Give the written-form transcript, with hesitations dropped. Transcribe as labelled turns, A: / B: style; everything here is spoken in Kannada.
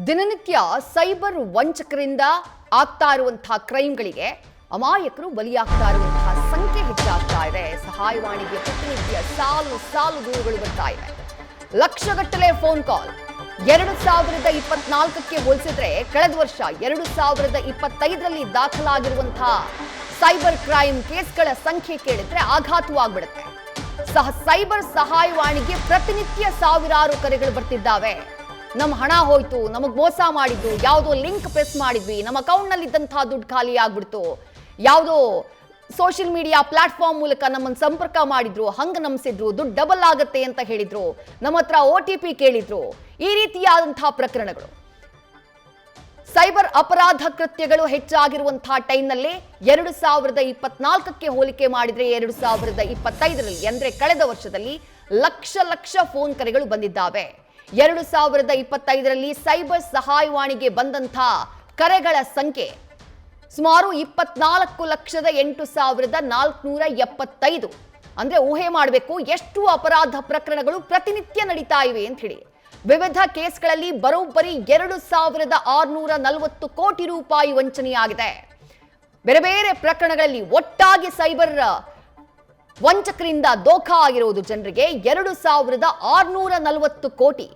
A: ದಿನನಿತ್ಯ ಸೈಬರ್ ವಂಚಕರಿಂದ ಆಗ್ತಾ ಇರುವಂತಹ ಕ್ರೈಮ್ಗಳಿಗೆ ಅಮಾಯಕರು ಬಲಿಯಾಗ್ತಾ ಇರುವಂತಹ ಸಂಖ್ಯೆ ಹೆಚ್ಚಾಗ್ತಾ ಇದೆ. ಸಹಾಯವಾಣಿಗೆ ಪ್ರತಿನಿತ್ಯ ಸಾಲು ಸಾಲು ದೂರುಗಳು ಬರ್ತಾ ಇವೆ. ಲಕ್ಷಗಟ್ಟಲೆ ಫೋನ್ ಕಾಲ್. 2024ಕ್ಕೆ ಹೋಲಿಸಿದ್ರೆ ಕಳೆದ ವರ್ಷ 2025ರಲ್ಲಿ ದಾಖಲಾಗಿರುವಂತಹ ಸೈಬರ್ ಕ್ರೈಮ್ ಕೇಸ್ಗಳ ಸಂಖ್ಯೆ ಕೇಳಿದ್ರೆ ಆಘಾತವಾಗ್ಬಿಡುತ್ತೆ. ಸೈಬರ್ ಸಹಾಯವಾಣಿಗೆ ಪ್ರತಿನಿತ್ಯ ಸಾವಿರಾರು ಕರೆಗಳು ಬರ್ತಿದ್ದಾವೆ. ನಮ್ಮ ಹಣ ಹೋಯ್ತು, ನಮಗ್ ಮೋಸ ಮಾಡಿದ್ದು, ಯಾವುದೋ ಲಿಂಕ್ ಪ್ರೆಸ್ ಮಾಡಿದ್ವಿ, ನಮ್ಮ ಅಕೌಂಟ್ನಲ್ಲಿ ಇದ್ದಂತಹ ದುಡ್ಡು ಖಾಲಿ ಆಗ್ಬಿಡ್ತು, ಯಾವುದೋ ಸೋಷಿಯಲ್ ಮೀಡಿಯಾ ಪ್ಲಾಟ್ಫಾರ್ಮ್ ಮೂಲಕ ನಮ್ಮನ್ನು ಸಂಪರ್ಕ ಮಾಡಿದ್ರು, ಹಂಗ ನಂಬಿಸಿದ್ರು, ದುಡ್ಡು ಡಬಲ್ ಆಗತ್ತೆ ಅಂತ ಹೇಳಿದ್ರು, ನಮ್ಮ ಹತ್ರ OTP ಕೇಳಿದ್ರು. ಈ ರೀತಿಯಾದಂತಹ ಪ್ರಕರಣಗಳು, ಸೈಬರ್ ಅಪರಾಧ ಕೃತ್ಯಗಳು ಹೆಚ್ಚಾಗಿರುವಂತಹ ಟೈಮ್ನಲ್ಲಿ 2024ಕ್ಕೆ ಹೋಲಿಕೆ ಮಾಡಿದ್ರೆ 2025ರಲ್ಲಿ ಅಂದ್ರೆ ಕಳೆದ ವರ್ಷದಲ್ಲಿ ಲಕ್ಷ ಲಕ್ಷ ಫೋನ್ ಕರೆಗಳು ಬಂದಿದ್ದಾವೆ. 2025ರಲ್ಲಿ ಸೈಬರ್ ಸಹಾಯವಾಣಿಗೆ ಬಂದಂತಹ ಕರೆಗಳ ಸಂಖ್ಯೆ ಸುಮಾರು 24,08,475. ಅಂದ್ರೆ ಊಹೆ ಮಾಡಬೇಕು ಎಷ್ಟು ಅಪರಾಧ ಪ್ರಕರಣಗಳು ಪ್ರತಿನಿತ್ಯ ನಡೀತಾ ಇವೆ ಅಂತ ಹೇಳಿ. ವಿವಿಧ ಕೇಸ್ಗಳಲ್ಲಿ ಬರೋಬ್ಬರಿ 2,640 ಕೋಟಿ ರೂಪಾಯಿ ವಂಚನೆಯಾಗಿದೆ. ಬೇರೆ ಬೇರೆ ಪ್ರಕರಣಗಳಲ್ಲಿ ಒಟ್ಟಾಗಿ ಸೈಬರ್ ವಂಚಕರಿಂದ ದೋಖಾ ಆಗಿರುವುದು ಜನರಿಗೆ 2,640 ಕೋಟಿ.